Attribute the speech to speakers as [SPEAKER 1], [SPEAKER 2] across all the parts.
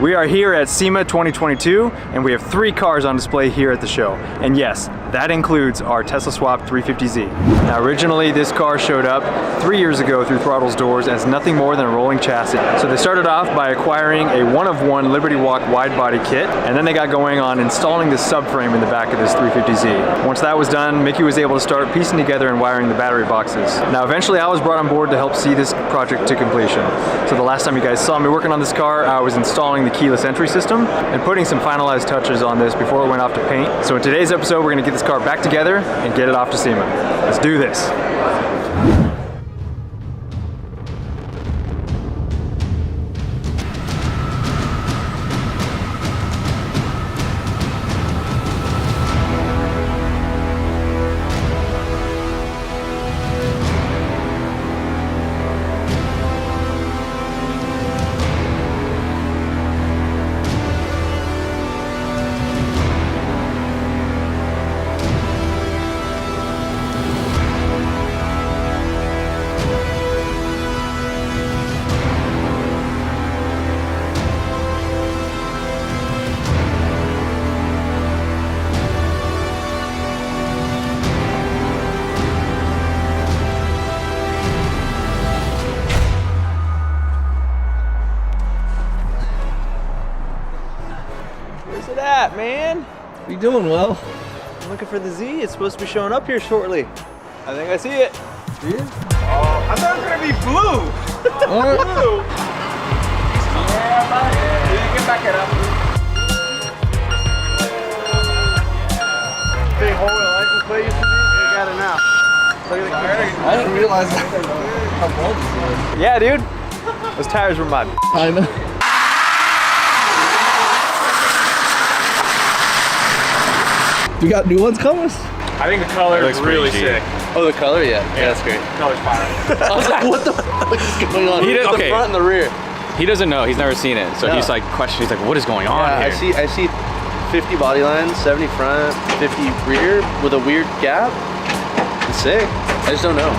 [SPEAKER 1] We are here at SEMA 2022, and we have 3 cars on display here at the show. And yes, that includes our Tesla Swap 350Z. Now, originally this car showed up 3 years ago through Throttle's Doors as nothing more than a rolling chassis. So they started off by acquiring a one-of-one Liberty Walk wide body kit, and then they got going on installing the subframe in the back of this 350Z. Once that was done, Mickey was able to start piecing together and wiring the battery boxes. Now, eventually I was brought on board to help see this project to completion. So the last time you guys saw me working on this car, I was installing the keyless entry system and putting some finalized touches on this before it went off to paint. So in today's episode, we're gonna get this car back together and get it off to SEMA. Let's do this. Where's it at, man?
[SPEAKER 2] What are you doing, Will?
[SPEAKER 1] I'm looking for the Z. It's supposed to be showing up here shortly. I think I see it.
[SPEAKER 2] See it?
[SPEAKER 1] Oh, I thought it was gonna be blue. Blue. Yeah, buddy. You can back it up.
[SPEAKER 3] Big hole in the license plate used to be. You got it now. Look at the car.
[SPEAKER 2] I didn't realize how bold this was.
[SPEAKER 1] Yeah, dude. Those tires were mud.
[SPEAKER 2] I know. You got new ones coming?
[SPEAKER 1] I think the color is really sick.
[SPEAKER 2] Oh, the color? Yeah, that's great.
[SPEAKER 1] The color's fire.
[SPEAKER 2] I was like, what the fuck is going on?
[SPEAKER 4] Okay.
[SPEAKER 2] The front and the rear.
[SPEAKER 4] He doesn't know. He's never seen it, so he's like questioning. He's like, "What is going on here?"
[SPEAKER 3] I see 50 body lines, 70 front, 50 rear with a weird gap. It's sick. I just don't know.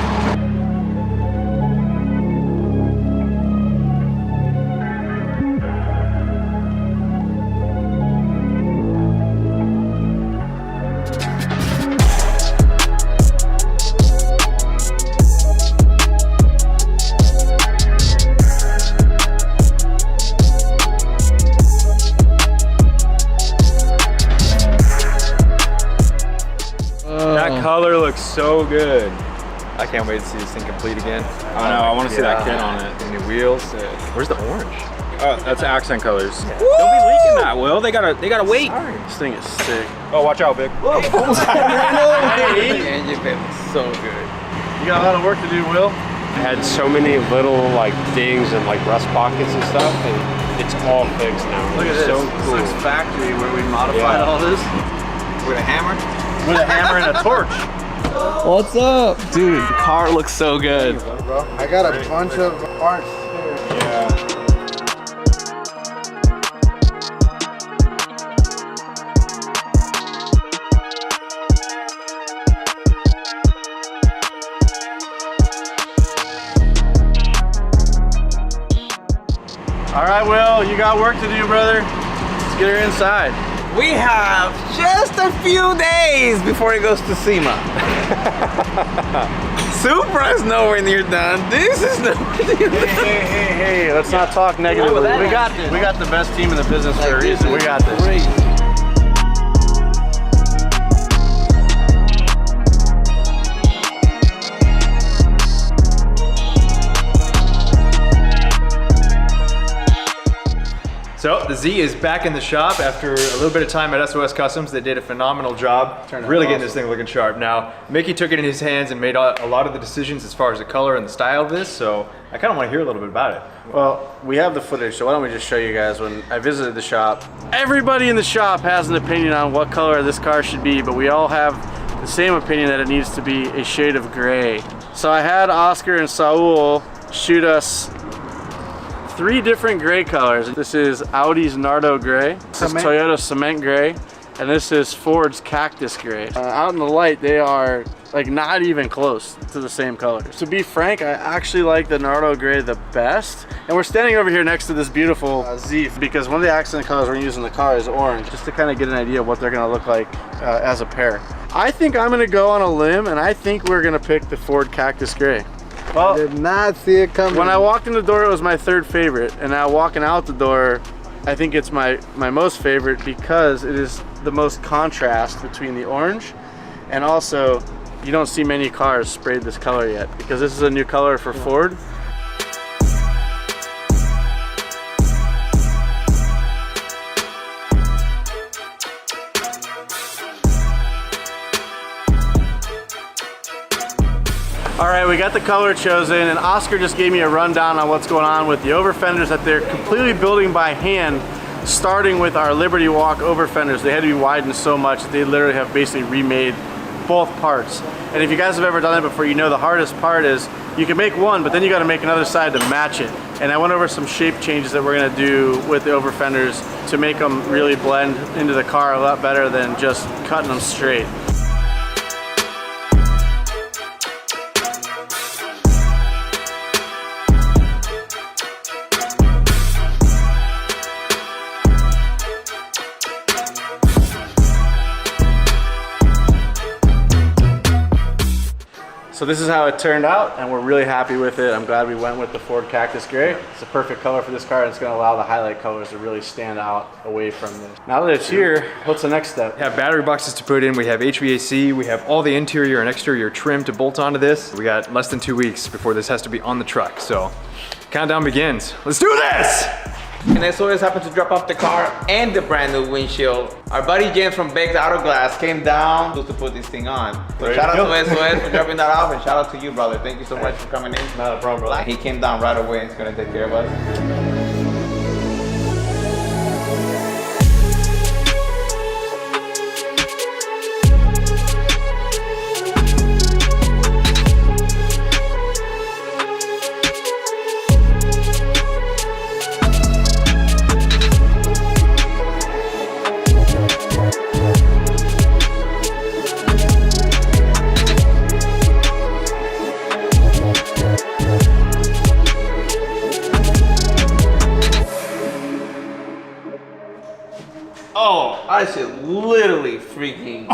[SPEAKER 1] That color looks so good. I can't wait to see this thing complete again.
[SPEAKER 5] I know, I want to see that kit on it.
[SPEAKER 1] The new wheels. Where's the orange?
[SPEAKER 5] Oh, that's accent colors. Don't be leaking that, Will. They gotta wait.
[SPEAKER 3] This thing is sick.
[SPEAKER 5] Oh, watch out, Vic.
[SPEAKER 2] And your bed was so good.
[SPEAKER 3] You got a lot of work to do, Will.
[SPEAKER 6] I had so many little like dings and like rust pockets and stuff, and it's all fixed now.
[SPEAKER 3] Look at this.
[SPEAKER 6] So
[SPEAKER 3] This
[SPEAKER 6] cool.
[SPEAKER 3] looks factory where we modified all this.
[SPEAKER 1] With a hammer?
[SPEAKER 3] With a hammer and a torch.
[SPEAKER 2] What's up?
[SPEAKER 3] Dude, the car looks so good.
[SPEAKER 7] I got a bunch of parts here.
[SPEAKER 3] All right, Will, you got work to do, brother. Let's get her inside.
[SPEAKER 2] We have just a few days before it goes to SEMA. Supra is nowhere near done. This is nowhere near done.
[SPEAKER 3] Hey, let's not talk negatively. We got the best team in the business for a reason. We got this.
[SPEAKER 2] Great.
[SPEAKER 1] So the Z is back in the shop after a little bit of time at SOS Customz. They did a phenomenal job really getting this thing looking sharp. Now, Mickey took it in his hands and made a lot of the decisions as far as the color and the style of this, so I kind of want to hear a little bit about it.
[SPEAKER 3] Well, we have the footage, so why don't we just show you guys when I visited the shop. Everybody in the shop has an opinion on what color this car should be, but we all have the same opinion that it needs to be a shade of gray. So I had Oscar and Saul shoot us 3 different gray colors. This is Audi's Nardo Gray, this is Toyota Cement Gray, and this is Ford's Cactus Grey. Out in the light, they are like not even close to the same color. To be frank, I actually like the Nardo Gray the best. And we're standing over here next to this beautiful Zeef because one of the accent colors we're using in the car is orange, just to kind of get an idea of what they're gonna look like as a pair. I think I'm gonna go on a limb, and I think we're gonna pick the Ford Cactus Grey. Well,
[SPEAKER 7] I did not see it coming.
[SPEAKER 3] when I walked in the door, it was my third favorite, and now walking out the door, I think it's my most favorite because it is the most contrast between the orange, and also you don't see many cars sprayed this color yet because this is a new color for Ford. All right, we got the color chosen, and Oscar just gave me a rundown on what's going on with the over fenders that they're completely building by hand, starting with our Liberty Walk over fenders. They had to be widened so much that they literally have basically remade both parts. And if you guys have ever done it before, you know the hardest part is you can make one, but then you got to make another side to match it. And I went over some shape changes that we're gonna do with the over fenders to make them really blend into the car a lot better than just cutting them straight. So this is how it turned out, and we're really happy with it. I'm glad we went with the Ford Cactus Grey. It's a perfect color for this car, and it's gonna allow the highlight colors to really stand out away from this. Now that it's here, what's the next step?
[SPEAKER 1] We have battery boxes to put in, we have HVAC, we have all the interior and exterior trim to bolt onto this. We got less than 2 weeks before this has to be on the truck, so countdown begins. Let's do this!
[SPEAKER 2] And SOS happened to drop off the car and the brand new windshield. Our buddy James from Beck's Auto Glass came down to put this thing on. So shout out to SOS for dropping that off, and shout out to you, brother. Thank you so much for coming in.
[SPEAKER 3] Not a problem, brother.
[SPEAKER 2] He came down right away and he's gonna take care of us. Oh, I should literally freaking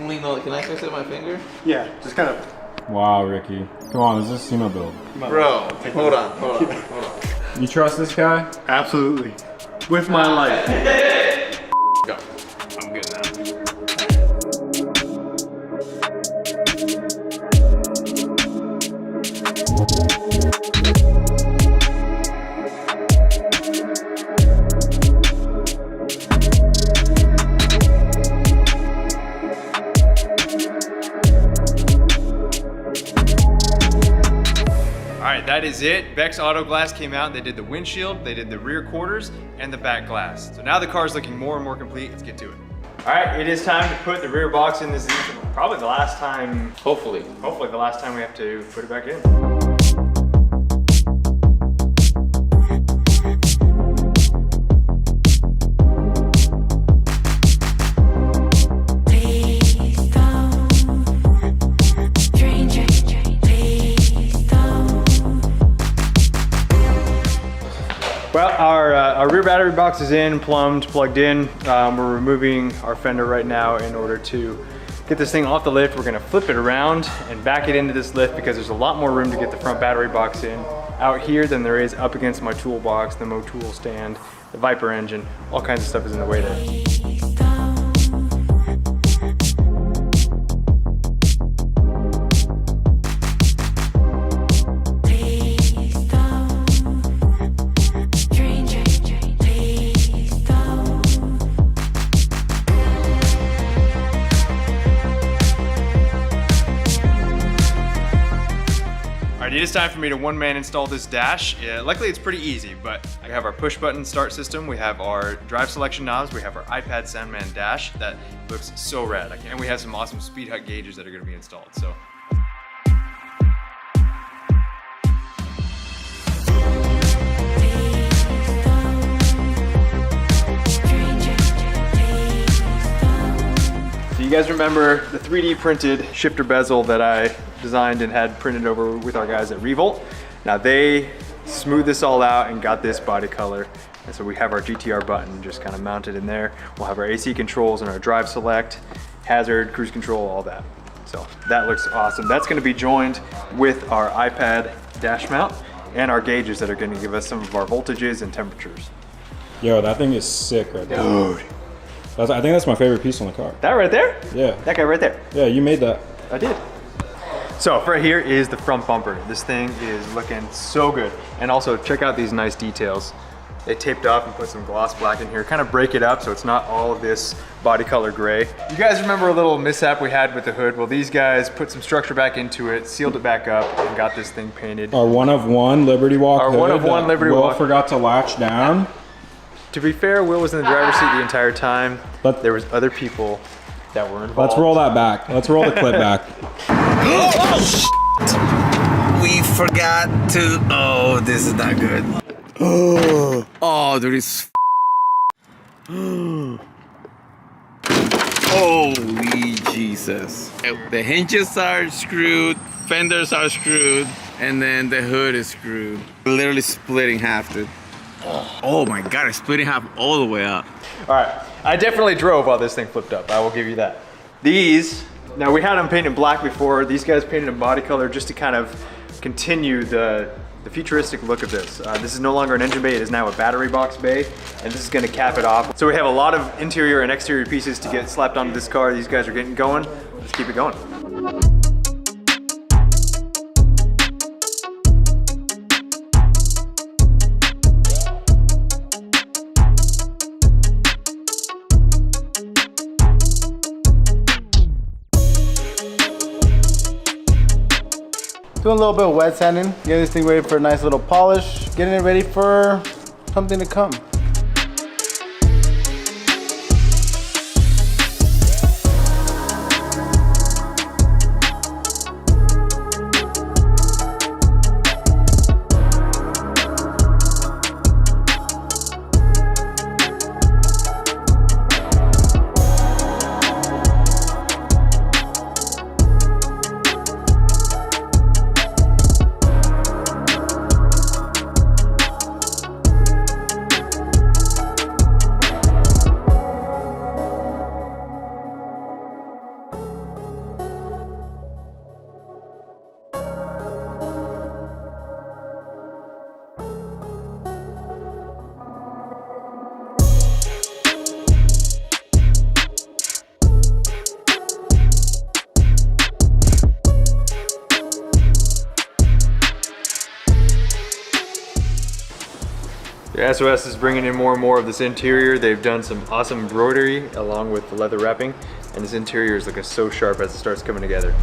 [SPEAKER 2] lean on. Can I fix it with my finger?
[SPEAKER 3] Yeah, just kind of.
[SPEAKER 8] Wow, Ricky. Come on, this is a SEMA build.
[SPEAKER 2] Bro, hold on.
[SPEAKER 8] You trust this guy?
[SPEAKER 3] Absolutely. With my life.
[SPEAKER 2] Go. I'm good now.
[SPEAKER 1] All right, that is it. Beck's Auto Glass came out, they did the windshield, they did the rear quarters, and the back glass. So now the car is looking more and more complete. Let's get to it. All right, it is time to put the rear box in this. Probably the last time,
[SPEAKER 2] Hopefully
[SPEAKER 1] the last time we have to put it back in. Well, our rear battery box is in, plumbed, plugged in. We're removing our fender right now in order to get this thing off the lift. We're gonna flip it around and back it into this lift because there's a lot more room to get the front battery box in out here than there is up against my toolbox, the Motul stand, the Viper engine, all kinds of stuff is in the way there. It is time for me to one-man install this dash. Luckily it's pretty easy, but I have our push button start system, we have our drive selection knobs, we have our iPad Soundman dash that looks so rad. And we have some awesome speed hut gauges that are gonna be installed. So. you guys remember the 3D printed shifter bezel that I designed and had printed over with our guys at Revolt? Now they smoothed this all out and got this body color. And so we have our GTR button just kind of mounted in there. We'll have our AC controls and our drive select, hazard, cruise control, all that. So that looks awesome. That's gonna be joined with our iPad dash mount and our gauges that are gonna give us some of our voltages and temperatures.
[SPEAKER 8] Yo, that thing is sick right there.
[SPEAKER 1] Dude.
[SPEAKER 8] I think that's my favorite piece on the car.
[SPEAKER 1] That right there?
[SPEAKER 8] Yeah.
[SPEAKER 1] That guy right there.
[SPEAKER 8] Yeah, you made that.
[SPEAKER 1] I did. So right here is the front bumper. This thing is looking so good. And also check out these nice details. They taped off and put some gloss black in here, kind of break it up so it's not all of this body color gray. You guys remember a little mishap we had with the hood? Well, these guys put some structure back into it, sealed it back up, and got this thing painted.
[SPEAKER 8] Our one of one Liberty Walk
[SPEAKER 1] Our
[SPEAKER 8] hood
[SPEAKER 1] one of one
[SPEAKER 8] that
[SPEAKER 1] Liberty
[SPEAKER 8] Will
[SPEAKER 1] Walk.
[SPEAKER 8] forgot to latch down.
[SPEAKER 1] To be fair, Will was in the driver's seat the entire time,
[SPEAKER 8] But
[SPEAKER 1] there was other people that were involved.
[SPEAKER 8] let's roll that back. Let's roll the clip back.
[SPEAKER 2] We forgot to. Oh, this is not good. Oh, dude, it's. Holy Jesus. The hinges are screwed, fenders are screwed, and then the hood is screwed. Literally split in half, dude. Oh my God, it's split in half all the way up.
[SPEAKER 1] All right, I definitely drove while this thing flipped up. I will give you that. These, now we had them painted black before. These guys painted in body color just to kind of continue the futuristic look of this. This is no longer an engine bay, it is now a battery box bay, and this is gonna cap it off. So we have a lot of interior and exterior pieces to get slapped onto this car. These guys are getting going. Let's keep it going.
[SPEAKER 7] Doing a little bit of wet sanding, getting this thing ready for a nice little polish, getting it ready for something to come.
[SPEAKER 1] The SOS is bringing in more and more of this interior. They've done some awesome embroidery along with the leather wrapping, and this interior is looking so sharp as it starts coming together.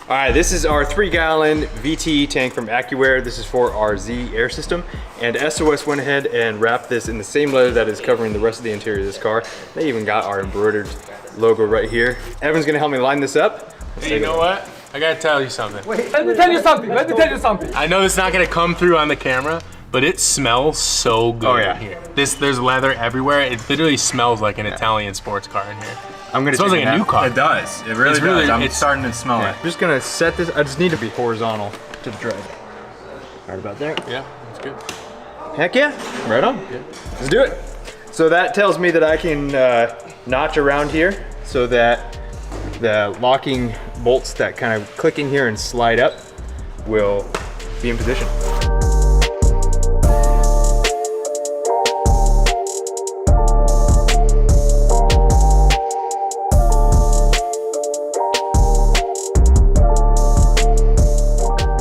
[SPEAKER 1] All right, this is our 3-gallon VTE tank from AccuAir. This is for our Z air system. And SOS went ahead and wrapped this in the same leather that is covering the rest of the interior of this car. They even got our embroidered logo right here. Evan's gonna help me line this up.
[SPEAKER 9] Hey, you know what? I gotta tell you something.
[SPEAKER 10] Let me tell you something. Let me tell you something.
[SPEAKER 9] I know it's not gonna come through on the camera, but it smells so good in here. There's leather everywhere. It literally smells like an Italian sports car in here.
[SPEAKER 1] It
[SPEAKER 9] smells like a new car.
[SPEAKER 1] It does. It really does. I'm
[SPEAKER 9] it's
[SPEAKER 1] starting to smell it. I'm just gonna set this. I just need to be horizontal to the drive. Right about there.
[SPEAKER 9] Yeah, that's good.
[SPEAKER 1] Heck yeah, right on. Let's do it. So that tells me that I can notch around here so that the locking bolts that kind of click in here and slide up will be in position.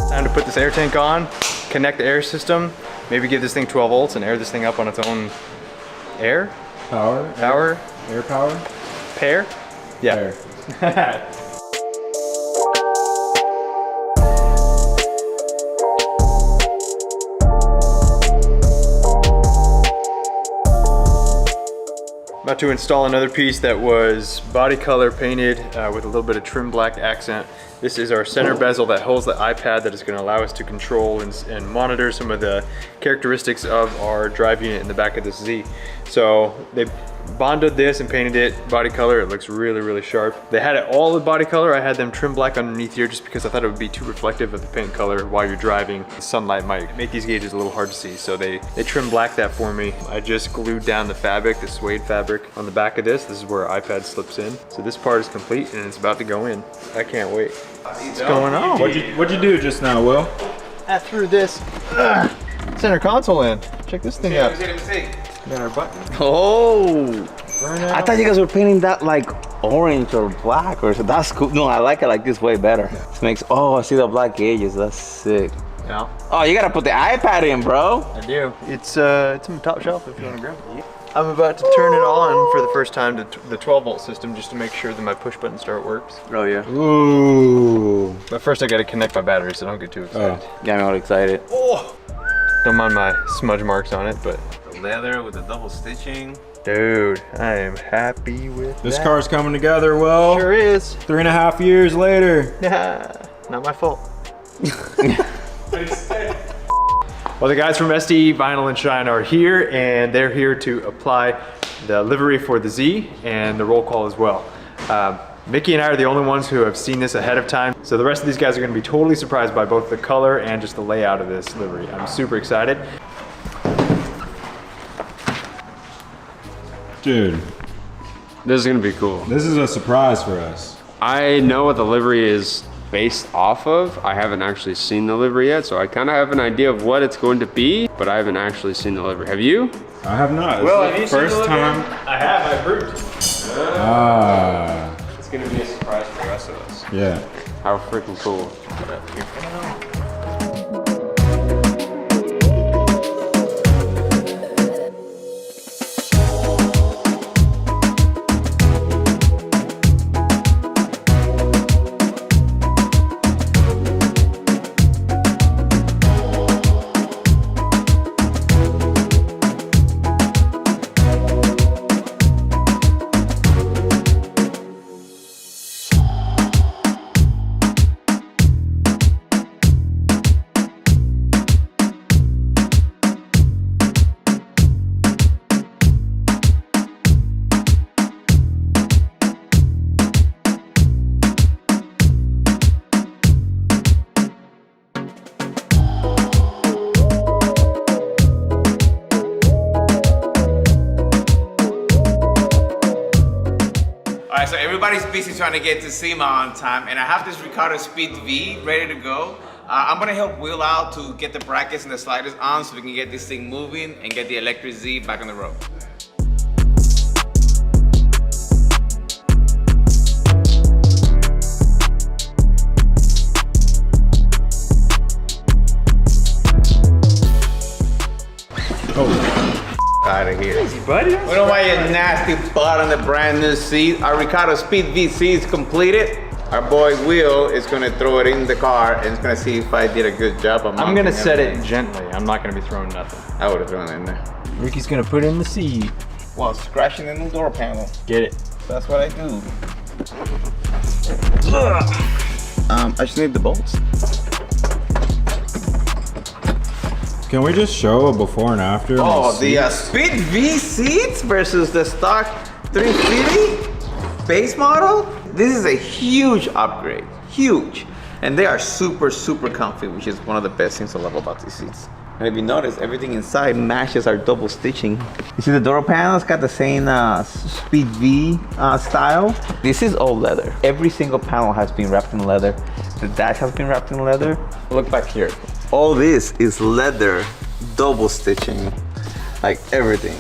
[SPEAKER 1] Time to put this air tank on, connect the air system, maybe give this thing 12 volts and air this thing up on its own air?
[SPEAKER 8] Power?
[SPEAKER 1] Power?
[SPEAKER 8] Air power?
[SPEAKER 1] Pair? Yeah.
[SPEAKER 8] Air.
[SPEAKER 1] About to install another piece that was body color painted with a little bit of trim black accent. This is our center bezel that holds the iPad that is going to allow us to control and monitor some of the characteristics of our drive unit in the back of this Z. So they bonded this and painted it body color. It looks really, really sharp. They had it all with body color. I had them trim black underneath here just because I thought it would be too reflective of the paint color while you're driving. The sunlight might make these gauges a little hard to see. So they trim black that for me. I just glued down the fabric, the suede fabric on the back of this. This is where our iPad slips in. So this part is complete and it's about to go in. I can't wait. What's going on?
[SPEAKER 8] What'd you do just now, Will?
[SPEAKER 1] I threw this center console in. Check this thing out. Got our button.
[SPEAKER 2] Oh! I thought you guys were painting that like orange or black or so. That's cool. No, I like it like this way better. This makes, oh, I see the black gauges. That's sick.
[SPEAKER 1] Yeah.
[SPEAKER 2] Oh, you gotta put the iPad in, bro.
[SPEAKER 1] I do. It's on the top shelf if you want to grab it. I'm about to turn it on for the first time to the 12 volt system just to make sure that my push button start works.
[SPEAKER 2] Oh yeah.
[SPEAKER 8] Ooh.
[SPEAKER 1] But first I gotta connect my battery so don't get too excited.
[SPEAKER 2] Got me all excited.
[SPEAKER 1] Oh! Don't mind my smudge marks on it, but.
[SPEAKER 2] The leather with the double stitching.
[SPEAKER 1] Dude, I am happy with
[SPEAKER 8] This
[SPEAKER 1] that.
[SPEAKER 8] car's coming together, Will.
[SPEAKER 1] Sure is.
[SPEAKER 8] 3.5 years later.
[SPEAKER 1] Not my fault. Well, the guys from SD Vinyl and Shine are here, and they're here to apply the livery for the Z and the roll call as well. Mickey and I are the only ones who have seen this ahead of time, so the rest of these guys are going to be totally surprised by both the color and just the layout of this livery. I'm super excited.
[SPEAKER 8] Dude,
[SPEAKER 6] This is gonna be cool.
[SPEAKER 8] this is a surprise for us.
[SPEAKER 6] I know what the livery is based off of. I haven't actually seen the livery yet, so I kind of have an idea of what it's going to be, but I haven't actually seen the livery. Have you?
[SPEAKER 8] I have not.
[SPEAKER 1] Well,
[SPEAKER 8] This is the first time.
[SPEAKER 1] I have, I approved.
[SPEAKER 8] Ah,
[SPEAKER 6] It's gonna be a surprise for the rest of us.
[SPEAKER 8] yeah.
[SPEAKER 6] How freaking cool.
[SPEAKER 2] Alright, so everybody's busy trying to get to SEMA on time, and I have this Ricardo Speed V ready to go. I'm gonna help Will out to get the brackets and the sliders on so we can get this thing moving and get the electric Z back on the road. Out of here.
[SPEAKER 1] Easy, buddy.
[SPEAKER 2] We don't want your nasty butt on the brand new seat. Our Ricardo Speed VC is completed. Our boy Will is gonna throw it in the car and is gonna see if I did a good job of
[SPEAKER 1] I'm gonna
[SPEAKER 2] mounting
[SPEAKER 1] set it
[SPEAKER 2] everything.
[SPEAKER 1] gently. I'm not gonna be throwing nothing.
[SPEAKER 2] I would have thrown it in there.
[SPEAKER 1] Ricky's gonna put it in the seat.
[SPEAKER 2] While scratching the new door panel.
[SPEAKER 1] Get it.
[SPEAKER 2] That's what I do. I just need the bolts.
[SPEAKER 8] Can we just show a before and after?
[SPEAKER 2] Oh,
[SPEAKER 8] on
[SPEAKER 2] the
[SPEAKER 8] seats?
[SPEAKER 2] Speed V seats versus the stock 350 base model. This is a huge upgrade, huge. And they are super, super comfy, which is one of the best things I love about these seats. And if you notice, everything inside matches our double stitching. You see the door panels got the same Speed V style. This is all leather. Every single panel has been wrapped in leather. The dash has been wrapped in leather. Look back here. All this is leather, double stitching, like everything.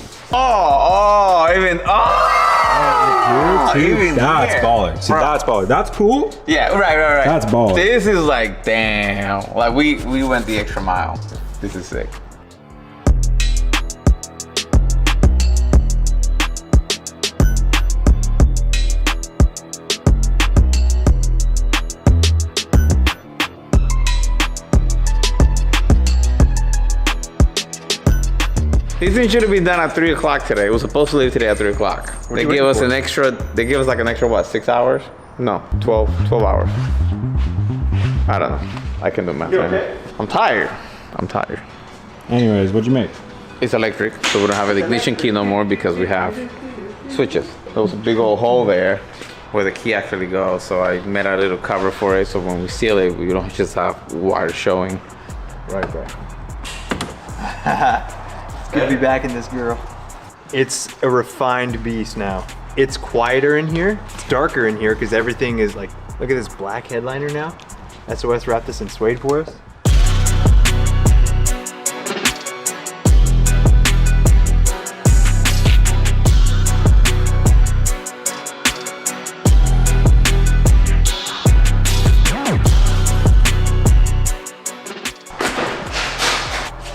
[SPEAKER 2] Even
[SPEAKER 8] that's baller. See, that's baller. That's cool.
[SPEAKER 2] Yeah, right.
[SPEAKER 8] That's baller.
[SPEAKER 2] This is like, damn. Like we went the extra mile. This is sick. This thing should have been done at 3 o'clock today. It was supposed to leave today at 3 o'clock. They gave us they gave us like an extra, what, 6 hours? No, 12 hours. I don't know. I can do math. Okay? I'm tired.
[SPEAKER 8] Anyways, what'd you make?
[SPEAKER 2] It's electric, so we don't have an ignition key no more because we have switches. There was a big old hole there where the key actually goes, so I made a little cover for it, so when we seal it, we don't just have wire showing right there.
[SPEAKER 1] It's good to be back in this girl. It's a refined beast now. It's quieter in here. It's darker in here because everything is like, look at this black headliner now. SOS wrapped this in suede for us.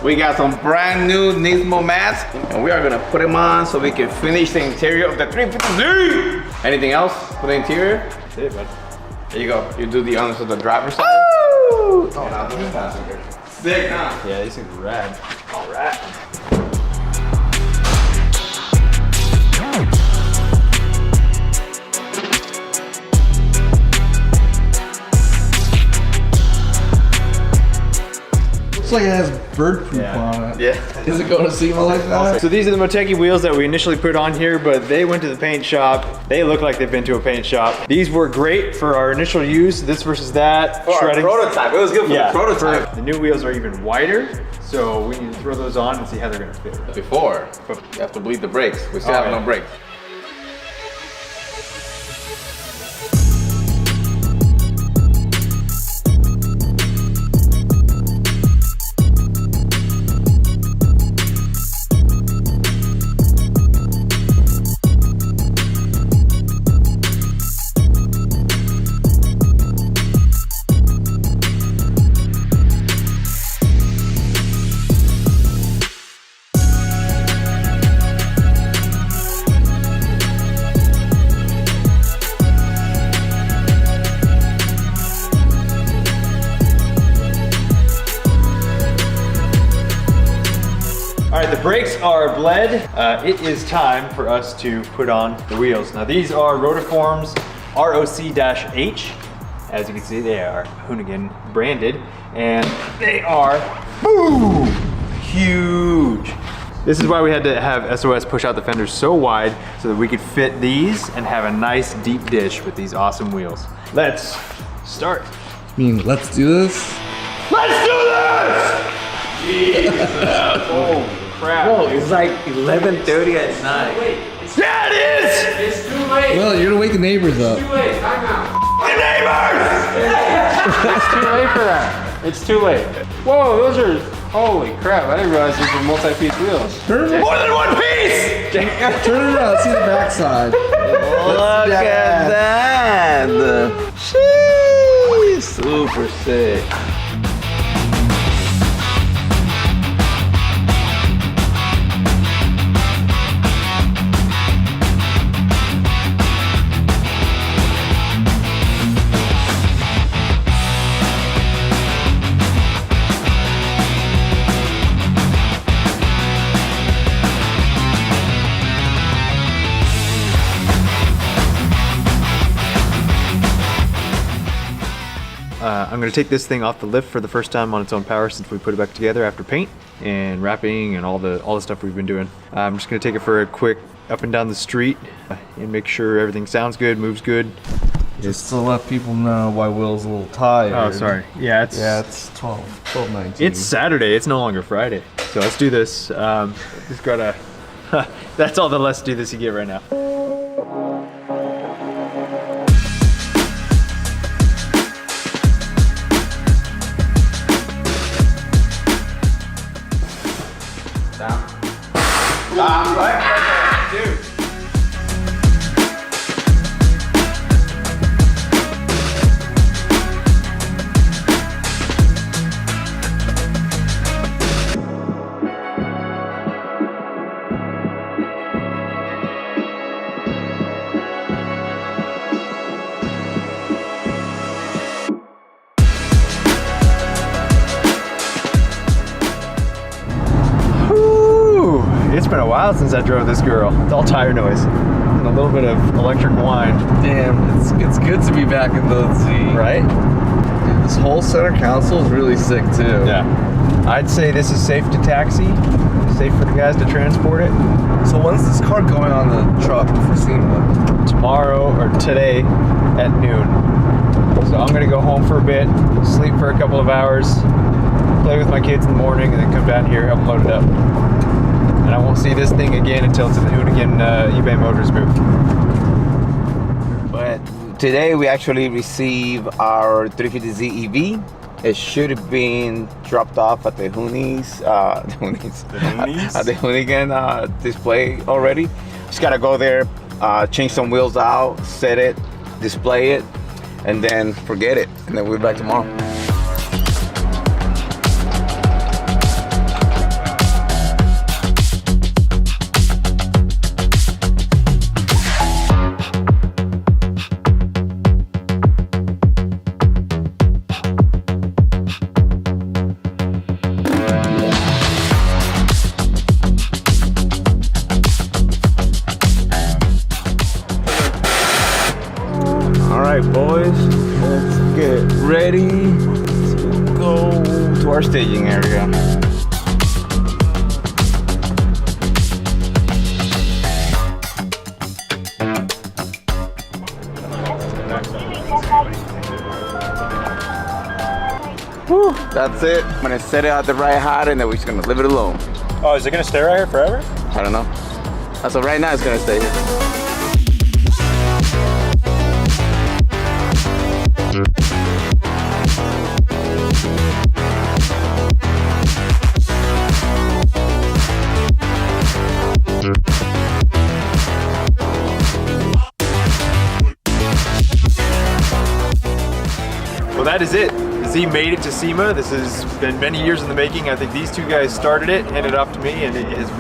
[SPEAKER 2] We got some brand new Nismo mats, and we are gonna put them on so we can finish the interior of the 350Z. Anything else for the interior?
[SPEAKER 1] That's it, bud.
[SPEAKER 2] There you go. You do the honors of the driver's side.
[SPEAKER 1] Oh,
[SPEAKER 2] now this is passenger. Sick, huh?
[SPEAKER 1] Yeah, these things are rad. All right.
[SPEAKER 7] Looks like it has bird poop on it.
[SPEAKER 2] Yeah.
[SPEAKER 7] Is it going to SEMA like that?
[SPEAKER 1] So these are the Motegi wheels that we initially put on here, but they went to the paint shop. They look like they've been to a paint shop. These were great for our initial use, this versus that.
[SPEAKER 2] For our prototype, it was good for the prototype.
[SPEAKER 1] The new wheels are even wider, so we need to throw those on and see how they're gonna fit.
[SPEAKER 2] Before, you have to bleed the brakes. We still have no brakes.
[SPEAKER 1] All right, the brakes are bled. It is time for us to put on the wheels. Now these are Rotiforms ROC-H. As you can see, they are Hoonigan branded, and they are, boom, huge. This is why we had to have SOS push out the fenders so wide so that we could fit these and have a nice deep dish with these awesome wheels. Let's start.
[SPEAKER 7] Let's do this?
[SPEAKER 1] Let's do this! Oh crap.
[SPEAKER 2] Bro, it's like 11:30 at night.
[SPEAKER 1] Yeah, it is!
[SPEAKER 10] It's too late.
[SPEAKER 7] Well, you're gonna wake the neighbors up.
[SPEAKER 10] Too late. Time out.
[SPEAKER 1] The neighbors!
[SPEAKER 3] It's too late for that. It's too late. Whoa, those are, holy crap. I didn't realize these were multi-piece wheels.
[SPEAKER 1] More than one piece!
[SPEAKER 7] Turn it around, see the backside.
[SPEAKER 2] Look at that! Sheesh, super sick.
[SPEAKER 1] I'm gonna take this thing off the lift for the first time on its own power since we put it back together after paint and wrapping and all the stuff we've been doing. I'm just gonna take it for a quick up and down the street and make sure everything sounds good, moves good.
[SPEAKER 11] Just to let people know why Will's a little tired.
[SPEAKER 1] Oh, sorry. Yeah,
[SPEAKER 11] it's 12:19.
[SPEAKER 1] It's Saturday. It's no longer Friday. So let's do this. Just gotta. That's all the let's do this you get right now. It's been a while since I drove this girl. It's all tire noise and a little bit of electric whine.
[SPEAKER 11] Damn, it's good to be back in the Z.
[SPEAKER 1] Right?
[SPEAKER 11] Dude, this whole center console is really sick too.
[SPEAKER 1] Yeah. I'd say this is safe to taxi, safe for the guys to transport it.
[SPEAKER 11] So when's this car going on the truck for SEMA?
[SPEAKER 1] Tomorrow or today at noon. So I'm gonna go home for a bit, sleep for a couple of hours, play with my kids in the morning, and then come down here, help load it up. And I won't see this thing again until it's in the Hoonigan eBay Motors booth.
[SPEAKER 2] But today we actually receive our 350Z EV. It should have been dropped off at the Hoonies, at the Hoonigan display already. Just gotta go there, change some wheels out, set it, display it, and then forget it. And then we'll be back tomorrow. Boys, let's get ready to go to our staging area. Whew, that's it. I'm gonna set it at the right height and then we're just gonna leave it alone.
[SPEAKER 1] Oh, is it gonna stay right here forever?
[SPEAKER 2] I don't know. As of right now, it's gonna stay here.
[SPEAKER 1] Well, that is it. Z made it to SEMA. This has been many years in the making. I think these two guys started it, handed it off to me, and it has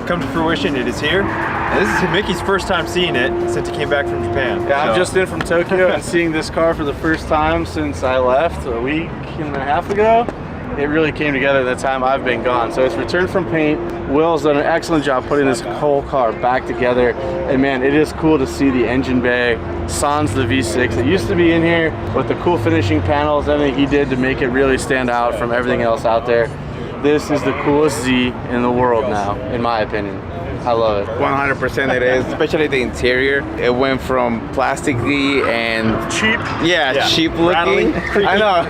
[SPEAKER 1] come to fruition. It is here. And this is Mickey's first time seeing it since he came back from Japan.
[SPEAKER 3] Yeah, I'm just in from Tokyo and seeing this car for the first time since I left a week and a half ago. It really came together the time I've been gone. So it's returned from paint. Will's done an excellent job putting this whole car back together. And man, it is cool to see the engine bay, sans the V6. It used to be in here with the cool finishing panels, everything he did to make it really stand out from everything else out there. This is the coolest Z in the world now, in my opinion. I love it.
[SPEAKER 2] 100% it is, especially the interior. It went from plasticky and
[SPEAKER 3] cheap.
[SPEAKER 2] Yeah, cheap looking. I know.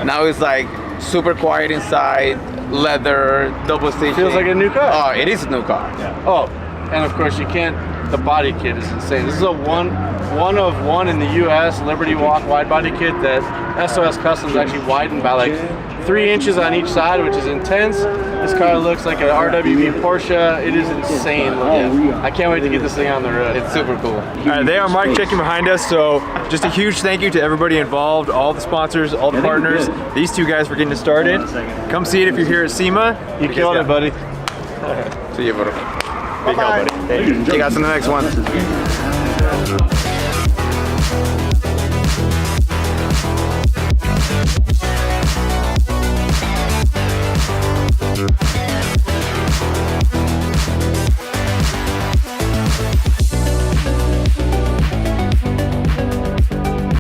[SPEAKER 2] Now it's like super quiet inside, leather, double stitching.
[SPEAKER 3] Feels like a new car.
[SPEAKER 2] Oh, it is a new car.
[SPEAKER 3] Yeah. Oh, and of course you can't, the body kit is insane. This is a one of one in the US Liberty Walk wide body kit that SOS Customz actually widened by like 3 inches on each side, which is intense. This car looks like an RWB Porsche. It is insane looking. I can't wait to get this thing on the road.
[SPEAKER 2] It's super cool.
[SPEAKER 1] All right, they are mic checking behind us, so just a huge thank you to everybody involved, all the sponsors, all the partners, these two guys for getting it started. Come see it if you're here at SEMA.
[SPEAKER 3] You killed it, buddy.
[SPEAKER 2] See you, bro.
[SPEAKER 1] Big help, buddy.
[SPEAKER 2] See you guys in the next one.